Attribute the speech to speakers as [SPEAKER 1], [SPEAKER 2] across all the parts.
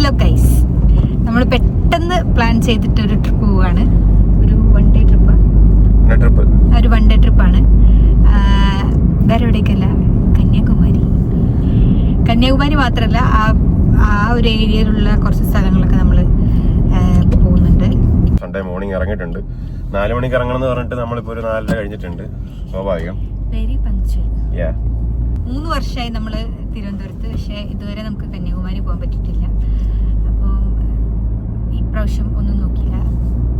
[SPEAKER 1] Hello guys, നമ്മൾ പെട്ടെന്ന് plan ചെയ്തിട്ടൊരു trip പോവാണ്. ഒരു വൺ ഡേ ട്രിപ്പാണ്. വേറെ എവിടേക്കല്ല, കന്യാകുമാരി മാത്രമല്ല, ആ ഒരു ഏരിയയിലുള്ള കുറച്ച് സ്ഥലങ്ങളൊക്കെ നമ്മൾ പോകുന്നുണ്ട്.
[SPEAKER 2] സൺഡേ മോർണിംഗ് ഇറങ്ങിയിട്ടുണ്ട്. 4 മണിക്ക് ഇറങ്ങണം എന്ന് പറഞ്ഞിട്ട് നമ്മളിപ്പോ ഒരു 4:30 കഴിഞ്ഞിട്ടുണ്ട്. സ്വാഭാവികം.
[SPEAKER 1] Very punctual. 3 വർഷമായി നമ്മൾ തിരുവനന്തപുരത്ത്, പക്ഷേ ഇതുവരെ നമുക്ക് കന്യാകുമാരി പോകാൻ പറ്റിയിട്ടില്ല. അപ്പം ഇപ്രാവശ്യം ഒന്നും നോക്കിയില്ല,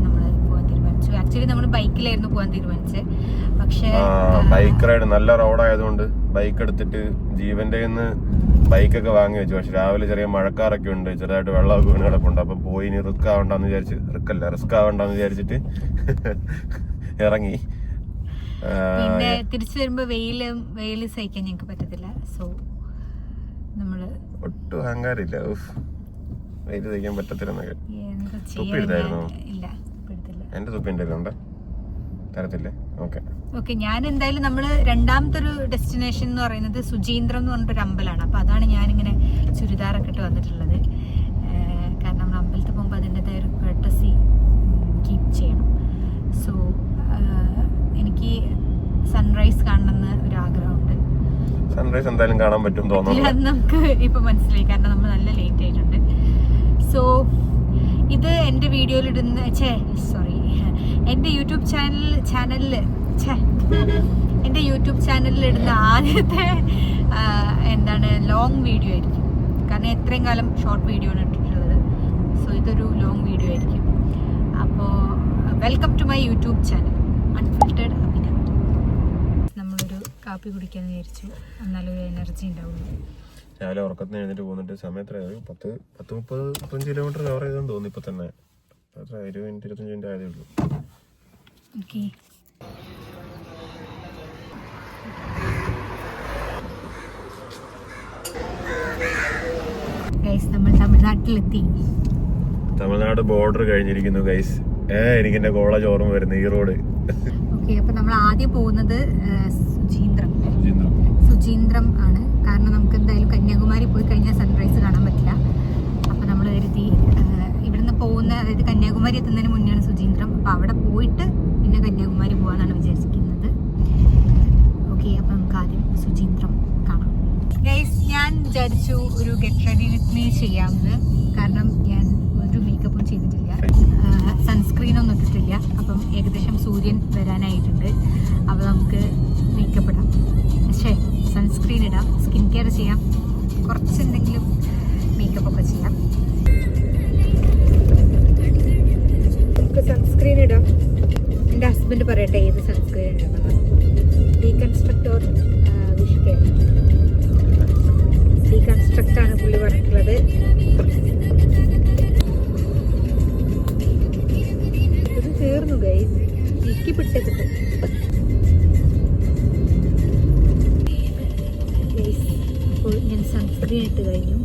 [SPEAKER 1] നമ്മൾ പോകാൻ തീരുമാനിച്ചു. ആക്ച്വലി നമ്മൾ ബൈക്കിലായിരുന്നു പോകാൻ തീരുമാനിച്ചത്. പക്ഷേ
[SPEAKER 2] ബൈക്ക് റൈഡ് നല്ല റോഡായതുകൊണ്ട് ബൈക്ക് എടുത്തിട്ട് ജീവന്റെ ബൈക്കൊക്കെ വാങ്ങി വെച്ചു. പക്ഷെ രാവിലെ ചെറിയ മഴക്കാറൊക്കെ ഉണ്ട്, ചെറുതായിട്ട് വെള്ളമൊക്കെ വീണ് കിടപ്പുണ്ട്. അപ്പൊ പോയി ഇനി റിസ്ക് ആവണ്ടെന്ന് വിചാരിച്ചിട്ട് ഇറങ്ങി.
[SPEAKER 1] പിന്നെ തിരിച്ചു വരുമ്പോ വെയില് സഹിക്കാൻ ഞങ്ങൾക്ക് പറ്റത്തില്ല. സോ നമ്മള്
[SPEAKER 2] ഒട്ടും അഹങ്കാരില്ല, വെയില് സഹിക്കാൻ പറ്റത്തില്ലെന്നൊക്കെ. തുപ്പി എടുത്തായിരുന്നോ?
[SPEAKER 1] ഇല്ല,
[SPEAKER 2] എന്റെ തുപ്പി ഉണ്ടായിരുന്നുണ്ടോ? തരത്തില്ലേ?
[SPEAKER 1] ഓക്കെ. ഞാൻ എന്തായാലും നമ്മള് രണ്ടാമത്തെ ഒരു ഡെസ്റ്റിനേഷൻ എന്ന് പറയുന്നത് സുചീന്ദ്രം എന്ന് പറഞ്ഞിട്ടൊരു അമ്പലമാണ്. അപ്പൊ അതാണ് ഞാനിങ്ങനെ ചുരിദാറൊക്കെ ഇട്ട് വന്നിട്ടുള്ളത്. കാരണം നമ്മൾ അമ്പലത്തിൽ പോകുമ്പോൾ അതിൻ്റെതായ ഒരു കർട്ടസി കീപ്പ് ചെയ്യണം. സോ എനിക്ക് സൺറൈസ് കാണണമെന്ന് ഒരു ആഗ്രഹമുണ്ട്.
[SPEAKER 2] സൺറൈസ് എന്തായാലും കാണാൻ പറ്റും തോന്നുന്നു.
[SPEAKER 1] അത് നമുക്ക് ഇപ്പൊ മനസ്സിലായി, കാരണം നമ്മൾ നല്ല ലേറ്റ് ആയിട്ടുണ്ട്. സോ ഇത് എൻ്റെ വീഡിയോയിൽ ഇടുന്ന എൻ്റെ യൂട്യൂബ് ചാനലിൽ ഇടുന്ന ആദ്യത്തെ ലോങ് വീഡിയോ ആയിരിക്കും. കാരണം എത്രയും കാലം ഷോർട്ട് വീഡിയോ ആണ് ഇട്ടിട്ടുള്ളത്. സോ ഇതൊരു ലോങ് വീഡിയോ ആയിരിക്കും. അപ്പോൾ welcome to my YouTube channel unfiltered Abhina. നമ്മളൊരു കാപ്പി കുടിക്കാന്ന് വിചാരിച്ചു, എന്നാലൊരു എനർജി ഉണ്ടാവുള്ളൂ.
[SPEAKER 2] രാവിലെ ഉറക്കത്തിന് എഴുന്നേറ്റ് പോകുന്നിട്ട് സമയത്ത് 10-35 കിലോമീറ്റർ കവർ ചെയ്തെന്ന് തോന്നി. ഇപ്പൊ തന്നെ 20-25 മിനിറ്റ് ആയതേ ഉള്ളൂ.
[SPEAKER 1] നമ്മൾ തമിഴ്നാട്ടിലെത്തി.
[SPEAKER 2] തമിഴ്നാട് ബോർഡർ കഴിഞ്ഞിരിക്കുന്നു ഗൈസ്. എനിക്ക് എന്റെ കോളേജ് ഓർമ്മ വരുന്നു, ഈ റോഡ്.
[SPEAKER 1] അപ്പൊ നമ്മൾ ആദ്യം പോകുന്നത് സുചീന്ദ്രം ആണ്. കാരണം നമുക്ക് എന്തായാലും കന്യാകുമാരി പോയി കഴിഞ്ഞാൽ സൺറൈസ് കാണാൻ പറ്റില്ല. അപ്പൊ നമ്മൾ കരുതി ഇവിടുന്ന് പോകുന്ന, അതായത് കന്യാകുമാരി എത്തുന്നതിന് മുന്നെയാണ് സുചീന്ദ്രം. അപ്പൊ അവിടെ പോയിട്ട് പിന്നെ കന്യാകുമാരി പോകാനാണ് വിചാരിച്ചിരിക്കുന്നത്. ഓക്കെ, അപ്പൊ നമുക്ക് ആദ്യം സുചീന്ദ്രം കാണാം. ഗൈസ്, ഞാൻ വിചാരിച്ചു ഒരു ഗെറ്റ് റെഡി വിത്ത് മീ ചെയ്യാമെന്ന്. കാരണം ഞാൻ ഒരു മേക്കപ്പും ചെയ്തിട്ടില്ല, സൺസ്ക്രീനൊന്നും ഇട്ടിട്ടില്ല. അപ്പം ഏകദേശം സൂര്യൻ വരാനായിട്ടുണ്ട്. അപ്പോൾ നമുക്ക് മേക്കപ്പ് ഇടാം, പക്ഷേ സൺസ്ക്രീൻ ഇടാം, സ്കിൻ കെയർ ചെയ്യാം, കുറച്ച് എന്തെങ്കിലും മേക്കപ്പൊക്കെ ചെയ്യാം. നമുക്ക് സൺസ്ക്രീൻ ഇടാം. എൻ്റെ ഹസ്ബൻഡ് പറയട്ടെ ഏത് സൺസ്ക്രീൻ ഇടണം. ഡീകൺസ്ട്രക്ടർ വിഷ് കെയർ. ഡീകൺസ്ട്രക്റ്റ് ആണ് പുള്ളി പറഞ്ഞിട്ടുള്ളത്. ഇത് തീർന്നു ഗൈസ്, ഇക്കി പിട്ടത്. അപ്പോൾ ഞാൻ സൺസ്ക്രീൻ ഇട്ട് കഴിഞ്ഞു.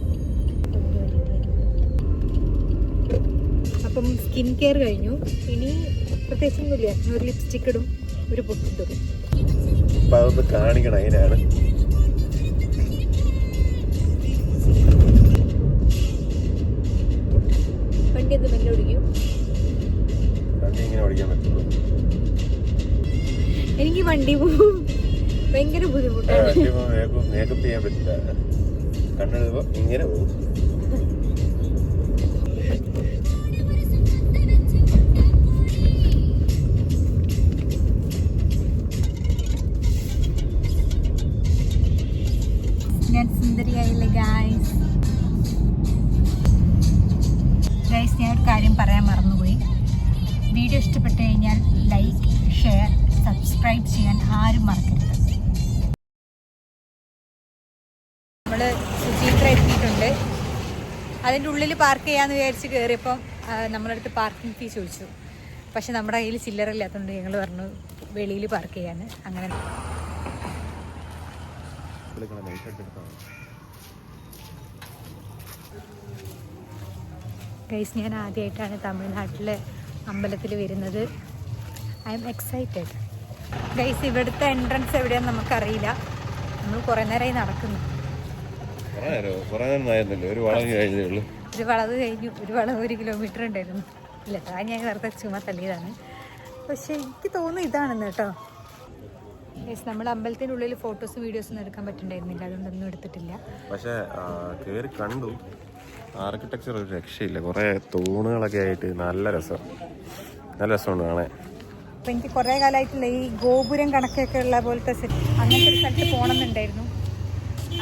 [SPEAKER 1] അപ്പം സ്കിൻ കെയർ കഴിഞ്ഞു. ഇനി പ്രത്യേകിച്ചൊന്നുമില്ല, ഒരു ലിപ്സ്റ്റിക് ഇടും, ഒരു പൊട്ടിടും.
[SPEAKER 2] കാണിക്കണം, അതിനാണ്
[SPEAKER 1] വണ്ടി ഒന്ന് മെല്ലെ ഓടിക്കും. എനിക്ക് വണ്ടി പോകും ഭയങ്കര ബുദ്ധിമുട്ടാണ്.
[SPEAKER 2] മേക്കപ്പ് ചെയ്യാൻ പറ്റില്ല, കണ്ണെഴുതുമ്പോ ഇങ്ങനെ പോകും.
[SPEAKER 1] ഞാൻ സുന്ദരിയായില്ലേ ഗായ്സ്. ഞാൻ ഒരു കാര്യം പറയാൻ മറന്നുപോയി. വീഡിയോ ഇഷ്ടപ്പെട്ടു കഴിഞ്ഞാൽ ലൈക്ക്, ഷെയർ, സബ്സ്ക്രൈബ് ചെയ്യാൻ ആരും മറക്കരുത്. നമ്മൾ സുചീന്ദ്ര എത്തിയിട്ടുണ്ട്. അതിൻ്റെ ഉള്ളിൽ പാർക്ക് ചെയ്യാമെന്ന് വിചാരിച്ച് കയറിയപ്പം നമ്മളടുത്ത് പാർക്കിംഗ് ഫീ ചോദിച്ചു. പക്ഷെ നമ്മുടെ കയ്യിൽ ചില്ലറില്ലാത്തതുകൊണ്ട് ഞങ്ങൾ പറഞ്ഞു വെളിയിൽ പാർക്ക് ചെയ്യാൻ. അങ്ങനെ ഗൈസ്, ഞാൻ ആദ്യമായിട്ടാണ് തമിഴ്നാട്ടിലെ അമ്പലത്തിൽ വരുന്നത്. I M excited guys. ഇവിടുത്തെ എൻട്രൻസ് എവിടെയാണെന്ന് നമുക്കറിയില്ല. നമ്മൾ കുറേ നേരമായി നടക്കുന്നു. ഒരു വളവ് കഴിഞ്ഞു, ഒരു വളവ് 1 കിലോമീറ്റർ ഉണ്ടായിരുന്നു. ഇല്ല താ ഞാൻ വെറുതെ ചുമ്മാ തള്ളിയതാണ്. പക്ഷെ എനിക്ക് തോന്നുന്നു ഇതാണെന്ന് കേട്ടോ. നമ്മൾ അമ്പലത്തിനുള്ളിൽ ഫോട്ടോസും വീഡിയോസും എടുക്കാൻ പറ്റുന്നുണ്ടായിരുന്നില്ല, അതുകൊണ്ടൊന്നും എടുത്തിട്ടില്ല.
[SPEAKER 2] പക്ഷേ കയറി കണ്ടു, ആർക്കിടെക്ചർ ഒരു രക്ഷയില്ല. കുറേ തൂണുകളൊക്കെ ആയിട്ട് നല്ല രസമുണ്ട് കാണാൻ.
[SPEAKER 1] അപ്പം എനിക്ക് കുറേ കാലമായിട്ടുള്ള ഈ ഗോപുരം കണക്കൊക്കെ ഉള്ള പോലത്തെ അങ്ങനത്തെ ഒരു സ്ഥലത്ത് പോകണമെന്നുണ്ടായിരുന്നു.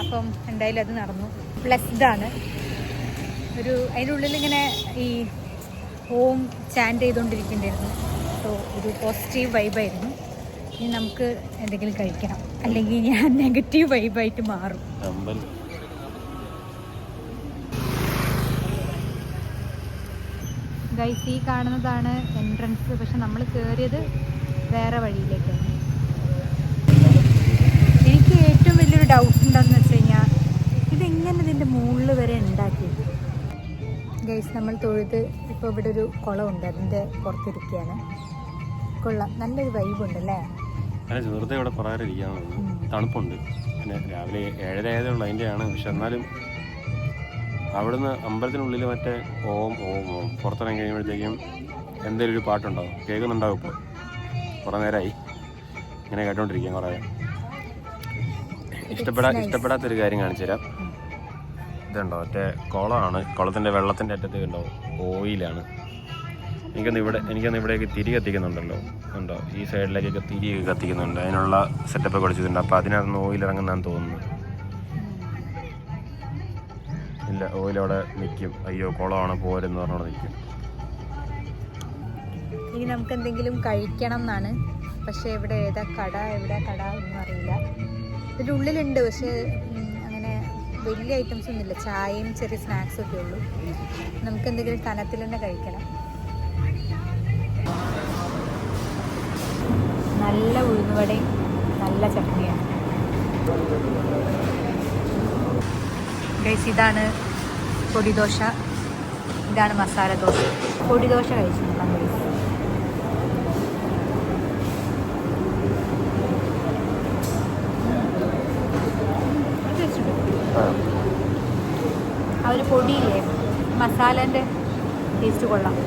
[SPEAKER 1] അപ്പം എന്തായാലും അത് നടന്നു. ബ്ലെസ്ഡാണ്. അതിൻ്റെ ഉള്ളിൽ ഇങ്ങനെ ഈ ഓം ചാൻറ്റ് ചെയ്തുകൊണ്ടിരിക്കുന്നുണ്ടായിരുന്നു. സോ ഒരു പോസിറ്റീവ് വൈബായിരുന്നു. ഇനി നമുക്ക് എന്തെങ്കിലും കഴിക്കണം, അല്ലെങ്കിൽ ഞാൻ നെഗറ്റീവ് വൈബായിട്ട് മാറും. ഗൈസ്, ഈ കാണുന്നതാണ് എൻട്രൻസ്. പക്ഷെ നമ്മൾ കയറിയത് വേറെ വഴിയിലേക്കാണ്. എനിക്ക് ഏറ്റവും വലിയൊരു ഡൗട്ട് ഉണ്ടെന്ന് വെച്ച് കഴിഞ്ഞാൽ ഇതെങ്ങനെ ഇതിൻ്റെ മുകളിൽ വരെ ഉണ്ടാക്കിയത്. ഗൈസ്, നമ്മൾ തൊഴുത് ഇപ്പോൾ ഇവിടെ ഒരു കുളമുണ്ട്, അതിൻ്റെ പുറത്തിരിക്കുകയാണ്. കൊള്ളാം, നല്ലൊരു വൈബുണ്ടല്ലേ.
[SPEAKER 2] വെറുതെ ഇവിടെ പറയാനിരിക്കാന്ന് തണുപ്പുണ്ട്. പിന്നെ രാവിലെ 7:30 ആയതുകൊണ്ട് അതിൻ്റെയാണ്. പക്ഷെ എന്നാലും അവിടുന്ന് അമ്പലത്തിനുള്ളിൽ മറ്റേ ഓം ഓം ഓം പുറത്തിറങ്ങി കഴിയുമ്പോഴത്തേക്കും എന്തെങ്കിലും ഒരു പാട്ടുണ്ടാവും, കേൾക്കുന്നുണ്ടാവും. ഇപ്പോൾ കുറേ നേരമായി ഇങ്ങനെ കേട്ടോണ്ടിരിക്കാം. കുറേ ഇഷ്ടപ്പെടാത്തൊരു കാര്യം കാണിച്ചു തരാം. ഇതുണ്ടോ, മറ്റേ കുളമാണ്. കുളത്തിൻ്റെ വെള്ളത്തിൻ്റെ അറ്റത്ത് ഉണ്ടാവും ഓയിലാണ്. എനിക്കൊന്ന് ഇവിടേക്ക് തിരി കത്തിക്കുന്നുണ്ടല്ലോ, ഉണ്ടോ? ഈ സൈഡിലേക്കൊക്കെ തിരി കത്തിക്കുന്നുണ്ട്. അതിനുള്ള സെറ്റപ്പ് കൊടുത്തിട്ടുണ്ട്. അപ്പോൾ അതിനകത്ത് ഓയിൽ ഇറങ്ങുന്നതെന്ന് തോന്നുന്നു. ഇല്ല, ഓയിൽ അവിടെ നിൽക്കും. അയ്യോ കുളമാണ് പോരെന്ന് പറഞ്ഞോണ്ട് നിൽക്കും.
[SPEAKER 1] ഇനി നമുക്ക് എന്തെങ്കിലും കഴിക്കണം എന്നാണ്. പക്ഷേ ഇവിടെ ഏതാ കട ഒന്നും അറിയില്ല. ഇതിൻ്റെ ഉള്ളിലുണ്ട്, പക്ഷേ അങ്ങനെ വലിയ ഐറ്റംസ് ഒന്നുമില്ല. ചായയും ചെറിയ സ്നാക്സും ഒക്കെ ഉള്ളൂ. നമുക്ക് എന്തെങ്കിലും കനത്തിൽ തന്നെ കഴിക്കണം. നല്ല ഉഴുന്നുവടയും നല്ല ചട്നിയാണ്. ഗൈസ്, ഇതാണ് പൊടിദോശ, ഇതാണ് മസാല ദോശ. പൊടിദോശ കഴിച്ചിട്ടുണ്ടാകും ഗൈസ്. ആ ഒരു പൊടിയില്ലേ, മസാലേൻ്റെ ടേസ്റ്റ് കൊള്ളാം.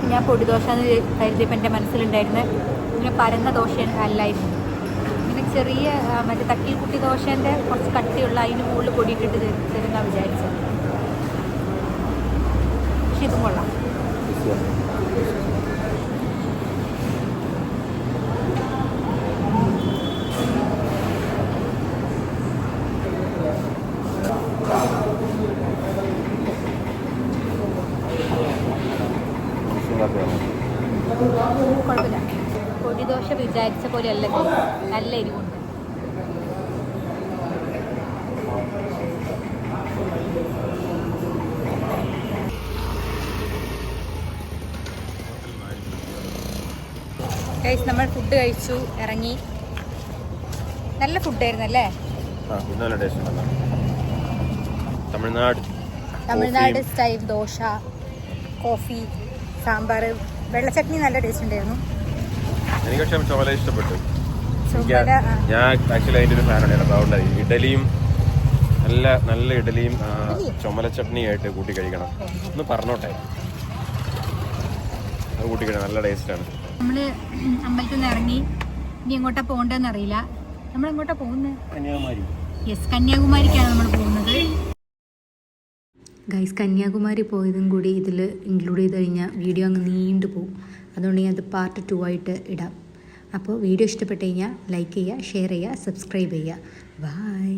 [SPEAKER 1] ഞാൻ പൊടിദോശ എന്ന് കരുതിയപ്പോൾ എൻ്റെ മനസ്സിലുണ്ടായിരുന്നത് ഇങ്ങനെ പരന്ന ദോശ അല്ലായിരുന്നു. ഇങ്ങനെ ചെറിയ മറ്റേ തട്ടിൽ കുട്ടി ദോശേൻ്റെ കുറച്ച് കട്ടിയുള്ള അതിന് മുകളിൽ പൊടിയിട്ടിട്ട് തരുന്ന വിചാരിച്ചത്. പക്ഷെ ഇതും കൊള്ളാം. കുഴപ്പമില്ല, പൊടിദോശ വിചാരിച്ച പോലെ അല്ല, നല്ല എരിവുണ്ട്. ഗൈസ്, നമ്മൾ ഫുഡ് കഴിച്ചു, ഇറങ്ങി. നല്ല ഫുഡായിരുന്നു അല്ലേ? തമിഴ്നാട് സ്റ്റൈൽ ദോശ, കോഫി, സാമ്പാർ, വെള്ളച്ചട്നി നല്ല ടേസ്റ്റ് ഉണ്ടായിരുന്നു.
[SPEAKER 2] എനിക്ക് പക്ഷേ ചുമല ഇഷ്ടപ്പെട്ടു. ഞാൻ ആക്ച്വലി അതിൻ്റെ ഒരു ഫാനാണ്. അതുകൊണ്ട് ഇഡലിയും നല്ല ഇഡലിയും ചുമല ചട്നിയായിട്ട് കൂട്ടി കഴിക്കണം. ഒന്ന് പറഞ്ഞോട്ടെ, അത് കൂട്ടി കഴിക്കണം, നല്ല ടേസ്റ്റാണ്.
[SPEAKER 1] നമ്മൾ അമ്പലത്തിൽ നിന്ന് ഇറങ്ങി. ഇനി എങ്ങോട്ടാ പോകേണ്ടതെന്ന് അറിയില്ല. നമ്മൾ എങ്ങോട്ടാ പോകുന്നത്?
[SPEAKER 2] കന്യാകുമാരി.
[SPEAKER 1] യെസ്, കന്യാകുമാരിക്കാണ് നമ്മൾ പോകുന്നത്. ഗൈസ്, കന്യാകുമാരി പോയതും കൂടി ഇതിൽ ഇൻക്ലൂഡ് ചെയ്ത് കഴിഞ്ഞാൽ വീഡിയോ അങ്ങ് നീണ്ടു പോകും. അതുകൊണ്ട് ഞാൻ അത് പാർട്ട് 2 ആയിട്ട് ഇടാം. അപ്പോൾ വീഡിയോ ഇഷ്ടപ്പെട്ട് കഴിഞ്ഞാൽ ലൈക്ക് ചെയ്യുക, ഷെയർ ചെയ്യുക, സബ്സ്ക്രൈബ് ചെയ്യുക. ബൈ.